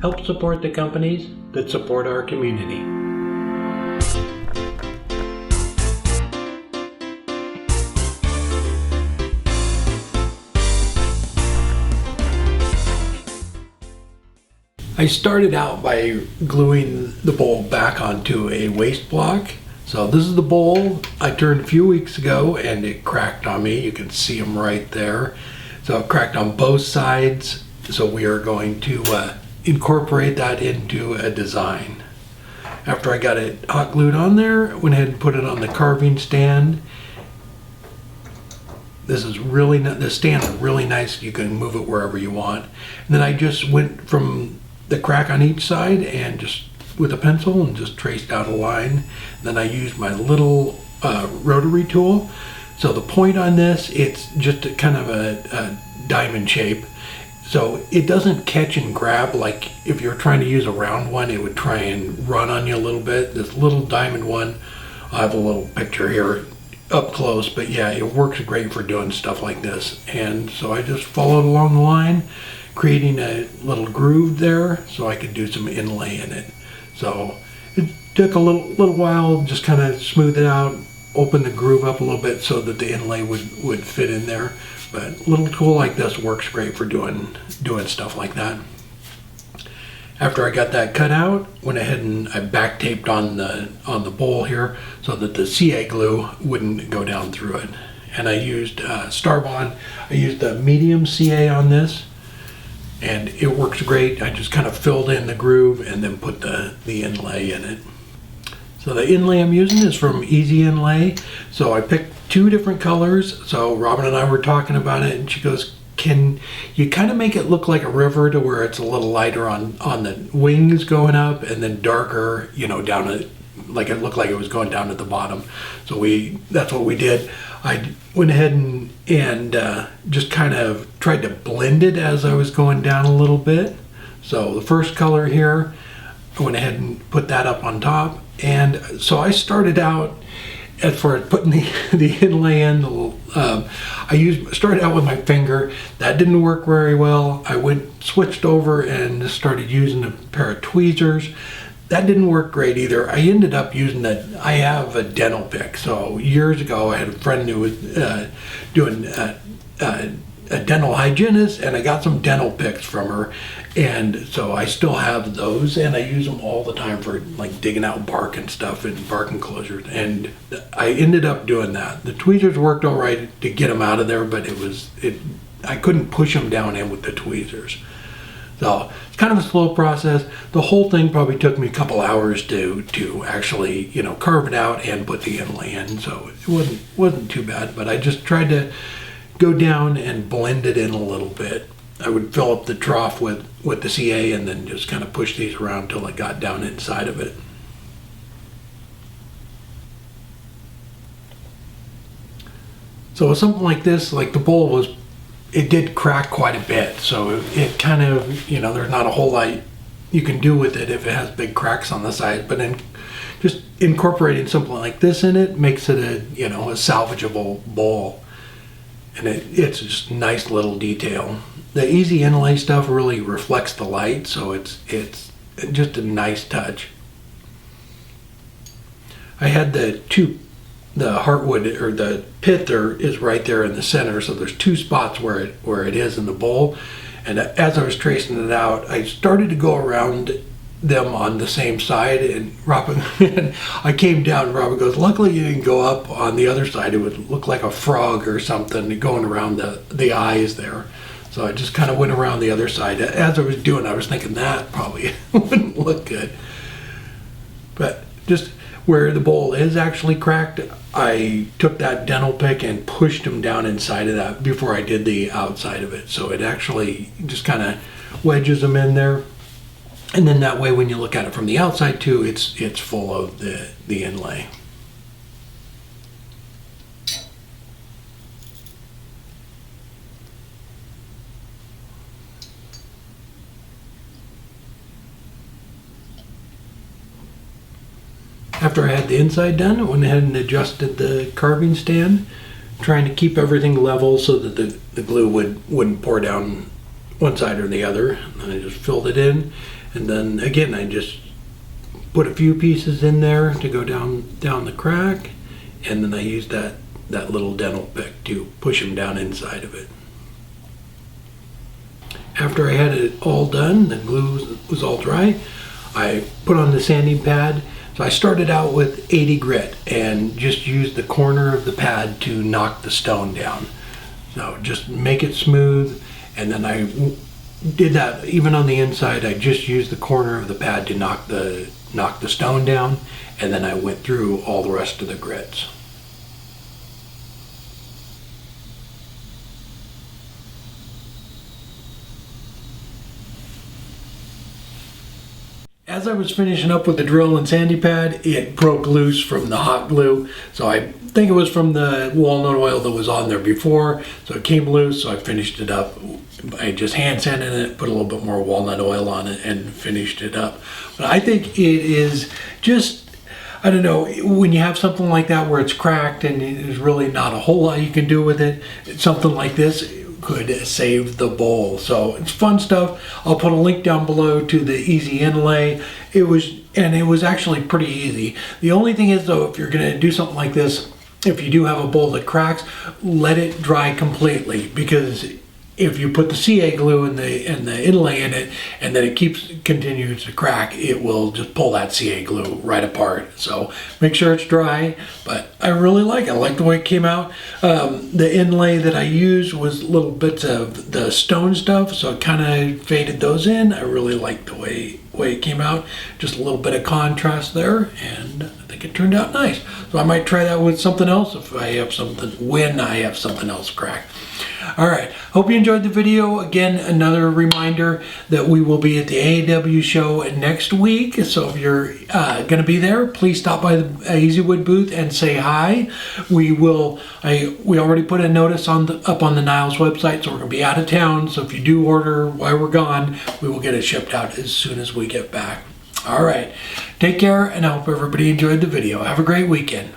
Help support the companies that support our community. I started out by gluing the bowl back onto a waste block. So this is the bowl I turned a few weeks ago and it cracked on me. You can see them right there. So it cracked on both sides. So we are going to incorporate that into a design. After I got it hot glued on there, I went ahead and put it on the carving stand. This stand is really nice. You can move it wherever you want. And then I just went from the crack on each side and just with a pencil and just traced out a line. Then I used my little rotary tool. So the point on this, it's just a kind of a diamond shape. So it doesn't catch and grab like if you're trying to use a round one, it would try and run on you a little bit. This little diamond one, I have a little picture here up close, but yeah, it works great for doing stuff like this. And so I just followed along the line, creating a little groove there so I could do some inlay in it. So it took a little while, just kind of smooth it out, open the groove up a little bit so that the inlay would fit in there. But a little tool like this works great for doing stuff like that. After I got that cut out, went ahead and I back taped on the bowl here so that the CA glue wouldn't go down through it. And I used Starbond. I used the medium CA on this. And it works great. I just kind of filled in the groove and then put the inlay in it. So the inlay I'm using is from Easy Inlay. So I picked two different colors. So Robin and I were talking about it and she goes, can you kind of make it look like a river to where it's a little lighter on the wings going up and then darker, down at, like it looked like it was going down at the bottom. So that's what we did. I went ahead and just kind of tried to blend it as I was going down a little bit. So the first color here, I went ahead and put that up on top. And so I started out, as far as putting the inlay in, started out with my finger. That didn't work very well. I switched over and started using a pair of tweezers. That didn't work great either. I ended up using I have a dental pick. So years ago, I had a friend who was doing a dental hygienist, and I got some dental picks from her. And so I still have those, and I use them all the time for like digging out bark and stuff and bark enclosures. And I ended up doing that. The tweezers worked all right to get them out of there, but I couldn't push them down in with the tweezers. So it's kind of a slow process. The whole thing probably took me a couple hours to actually, carve it out and put the inlay in. So it wasn't too bad, but I just tried to go down and blend it in a little bit. I would fill up the trough with the CA and then just kind of push these around till it got down inside of it. So with something like this, like the bowl it did crack quite a bit, so it kind of, there's not a whole lot you can do with it if it has big cracks on the side, but then just incorporating something like this in it makes it a salvageable bowl, and it's just a nice little detail. The Easy Inlay stuff really reflects the light, so it's just a nice touch. I had the heartwood, or the pit there is right there in the center, so there's two spots where it is in the bowl. And as I was tracing it out, I started to go around them on the same side, and Robin, I came down and Robin goes, luckily you didn't go up on the other side. It would look like a frog or something going around the eyes there. So I just kind of went around the other side. As I was doing, I was thinking that probably wouldn't look good. But just where the bowl is actually cracked, I took that dental pick and pushed them down inside of that before I did the outside of it. So it actually just kind of wedges them in there. And then that way when you look at it from the outside too, it's full of the inlay. After I had the inside done, I went ahead and adjusted the carving stand, trying to keep everything level so that the glue wouldn't pour down one side or the other. And then I just filled it in, and then again I just put a few pieces in there to go down the crack, and then I used that little dental pick to push them down inside of it. After I had it all done, the glue was all dry, I put on the sanding pad. So I started out with 80 grit and just used the corner of the pad to knock the stone down. So just make it smooth, and then I did that even on the inside. I just used the corner of the pad to knock the stone down, and then I went through all the rest of the grits. As I was finishing up with the drill and sanding pad, it broke loose from the hot glue. So I think it was from the walnut oil that was on there before. So it came loose, so I finished it up. I just hand sanded it, put a little bit more walnut oil on it, and finished it up. But I think it is just, I don't know, when you have something like that where it's cracked and there's really not a whole lot you can do with it, something like this could save the bowl. So it's fun stuff. I'll put a link down below to the easy inlay. It was actually pretty easy. The only thing is though, if you're gonna do something like this, if you do have a bowl that cracks, let it dry completely, because if you put the CA glue and the inlay in it, and then it continues to crack, it will just pull that CA glue right apart. So make sure it's dry, but I really like it. I like the way it came out. The inlay that I used was little bits of the stone stuff, so I kind of faded those in. I really like the way it came out. Just a little bit of contrast there, and I think it turned out nice. So I might try that with something else when I have something else cracked. All right, hope you enjoyed the video. Again, another reminder that we will be at the AAW show next week. So if you're going to be there, please stop by the Easy Wood booth and say hi. We already put a notice up on the Niles website, so we're going to be out of town. So if you do order while we're gone, we will get it shipped out as soon as we get back. All right, take care, and I hope everybody enjoyed the video. Have a great weekend.